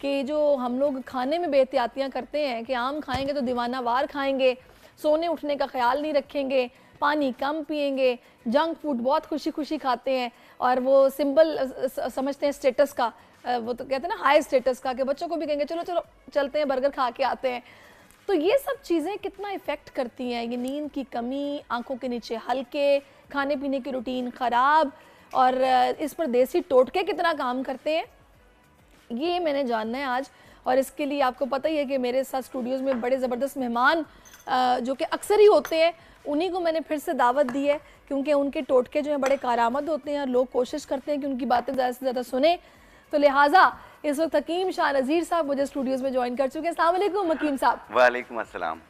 कि जो हम लोग खाने में बेहतियातियाँ करते हैं कि आम खाएंगे तो दीवाना वार खाएंगे, सोने उठने का ख्याल नहीं रखेंगे, पानी कम पिएंगे, जंक फूड बहुत खुशी खुशी खाते हैं और वो सिंबल समझते हैं स्टेटस का, वो तो कहते हैं ना हाई स्टेटस का, कि बच्चों को भी कहेंगे चलो चलो चलते हैं बर्गर खा के आते हैं। तो ये सब चीज़ें कितना इफ़ेक्ट करती हैं, ये नींद की कमी, आंखों के नीचे हल्के, खाने पीने की रूटीन ख़राब, और इस पर देसी टोटके कितना काम करते हैं, ये मैंने जानना है आज। और इसके लिए आपको पता ही है कि मेरे साथ स्टूडियोज़ में बड़े ज़बरदस्त मेहमान जो कि अक्सर ही होते हैं, उन्हीं को मैंने फिर से दावत दी है, क्योंकि उनके टोटके जो हैं बड़े कारआमद होते हैं और लोग कोशिश करते हैं कि उनकी बातें ज़्यादा से ज़्यादा सुने। तो लिहाजा इस वक्त हकीम शाह नज़ीर साहब मुझे स्टूडियोज़ में ज्वाइन कर चुके हैं। अस्सलाम वालेकुम हकीम साहब। वालेकुम अस्सलाम।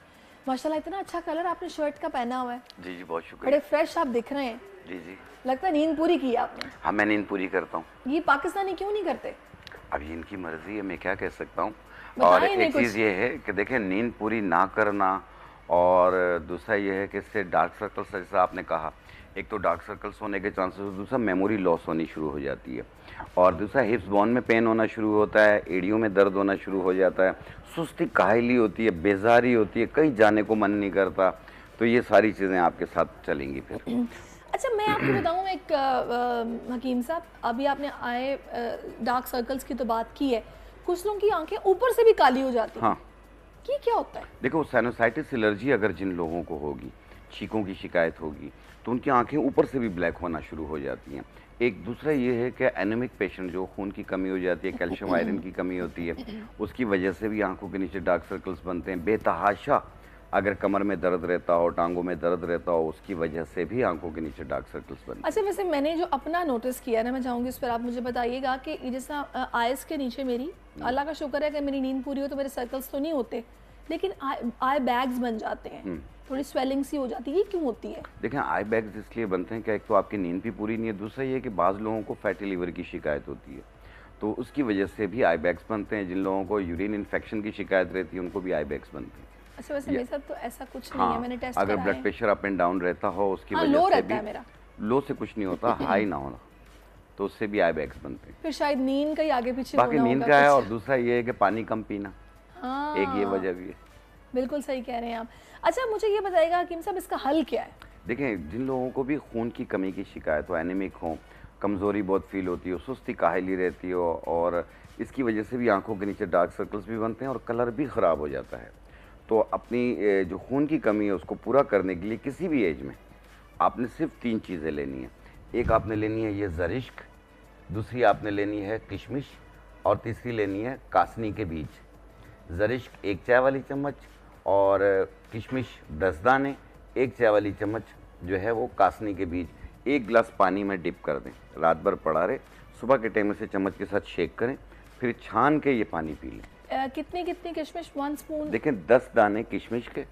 माशाल्लाह इतना अच्छा कलर आपने शर्ट का पहना हुआ है। जी जी बहुत शुक्रिया। बड़े फ्रेश आप दिख रहे हैं। जी जी लगता है नींद पूरी की है आपने। हाँ मैं नींद पूरी करता हूँ। ये पाकिस्तानी क्यों नहीं करते? अब ये इनकी मर्जी है, मैं क्या कह सकता हूँ। बताएं और इन्हें एक कुछ। चीज़ ये है कि देखें नींद पूरी ना करना, और दूसरा ये है कि इससे डार्क सर्कल्स, जैसा आपने कहा, एक तो डार्क सर्कल्स होने के चांसेस, दूसरा मेमोरी लॉस होनी शुरू हो जाती है, और दूसरा हिप्स बोन में पेन होना शुरू होता है, एड़ियों में दर्द होना शुरू हो जाता है, सुस्ती काहिली होती है, बेजारी होती है, कहीं जाने को मन नहीं करता। तो ये सारी चीज़ें आपके साथ चलेंगी फिर। अच्छा मैं आपको बताऊँ एक हकीम साहब, अभी आपने आए डार्क सर्कल्स की तो बात की है, कुछ लोगों की आंखें ऊपर से भी काली हो जाती हैं। हाँ ये क्या होता है? देखो, साइनोसाइटिस एलर्जी अगर जिन लोगों को होगी, छींकों की शिकायत होगी, तो उनकी आंखें ऊपर से भी ब्लैक होना शुरू हो जाती हैं। एक दूसरा ये है कि एनीमिक पेशेंट, जो खून की कमी हो जाती है, कैल्शियम आयरन की कमी होती है, उसकी वजह से भी आंखों के नीचे डार्क सर्कल्स बनते हैं। बेतहाशा अगर कमर में दर्द रहता हो, टांगों में दर्द रहता हो, उसकी वजह से भी आंखों के नीचे डार्क सर्कल्स बनते हैं। अच्छा वैसे मैंने जो अपना नोटिस किया ना, मैं चाहूँगी उस पर आप मुझे बताइएगा कि ये जैसा आइज़ के नीचे मेरी, अल्लाह का शुक्र है कि मेरी नींद पूरी हो तो मेरे सर्कल्स तो नहीं होते, लेकिन आई बैग्स बन जाते हैं, थोड़ी स्वेलिंग सी हो जाती है। ये क्यों होती है? देखें, आई बैग्स इसलिए बनते हैं कि एक तो आपकी नींद भी पूरी नहीं है, दूसरा ये है कि बाज़ लोगों को फैटी लिवर की शिकायत होती है, तो उसकी वजह से भी आई बैग्स बनते हैं। जिन लोगों को यूरिन इन्फेक्शन की शिकायत रहती है, उनको भी आई बैग्स बनते हैं। अच्छा वैसे मेरे साथ तो ऐसा कुछ नहीं हाँ, है, मैंने टेस्ट अगर कराया ब्लड है। प्रेशर अप एंड डाउन रहता हो, उसकी हाँ, वजह लो से रहता भी, है मेरा। लो से कुछ नहीं होता, हाई ना होना, तो उससे भी आई बैग्स बनते हैं। फिर शायद नींद का ही आगे पीछे बाकी होना नींद होगा का है, कुछ। और दूसरा ये है कि पानी कम पीना, हाँ एक ये वजह भी है। बिल्कुल सही कह रहे हैं आप। अच्छा मुझे ये बताइएगा हकीम साहब, इसका हल क्या है? देखें, जिन लोगों को भी खून की कमी की शिकायत हो, एनीमिक हो, कमज़ोरी बहुत फील होती हो, सुस्ती काहिली रहती हो, और इसकी वजह से भी आंखों के नीचे डार्क सर्कल्स भी बनते हैं और कलर भी ख़राब हो जाता है, तो अपनी जो खून की कमी है उसको पूरा करने के लिए किसी भी एज में आपने सिर्फ 3 चीज़ें लेनी है। एक आपने लेनी है ये ज़रिश्क, दूसरी आपने लेनी है किशमिश, और तीसरी लेनी है कासनी के बीज। ज़रिश्क 1 चाय वाली चम्मच, और किशमिश 10 दाने, 1 चाय वाली चम्मच जो है वो कासनी के बीज, 1 गिलास पानी में डिप कर दें, रात भर पड़ा रहे, सुबह के टाइम से चम्मच के साथ शेक करें, फिर छान के ये पानी पी लें। कितनी कितनी किशमिश? 1 स्पून? देखें, 10 दाने किशमिश के,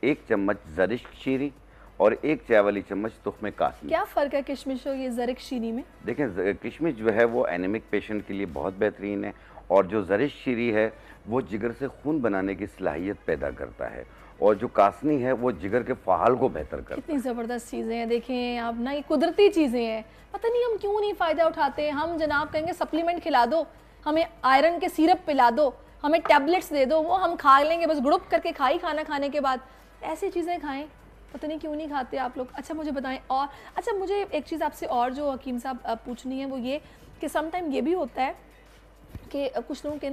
1 चम्मच ज़रिश्क शीरी, और 1 चाय वाली चम्मच तुख्मे कासनी। क्या फ़र्क है किशमिश और ये ज़रिक शीरी में? देखें, किशमिश जो है वो एनीमिक पेशेंट के लिए बहुत बेहतरीन है, और जो ज़रिश्क शीरी है वो जिगर से खून बनाने की सलाहियत पैदा करता है, और जो कासनी है वो जिगर के फ़ाल को बेहतर करता है। कितनी ज़बरदस्त चीज़ें हैं, देखें आप ना, ये कुदरती चीज़ें हैं, पता नहीं हम क्यों नहीं फ़ायदा उठाते। हम जनाब कहेंगे सप्लीमेंट खिला दो, हमें आयरन के सिरप पिला दो, हमें टैबलेट्स दे दो, वो हम खा लेंगे, बस गुड़ुप करके खाई, खाना खाने के बाद ऐसी चीज़ें खाएं, पता नहीं क्यों नहीं खाते आप लोग। अच्छा मुझे बताएं, और अच्छा मुझे एक चीज़ आपसे और जो हकीम साहब पूछनी है वो ये कि समटाइम ये भी होता है कि कुछ लोगों के ना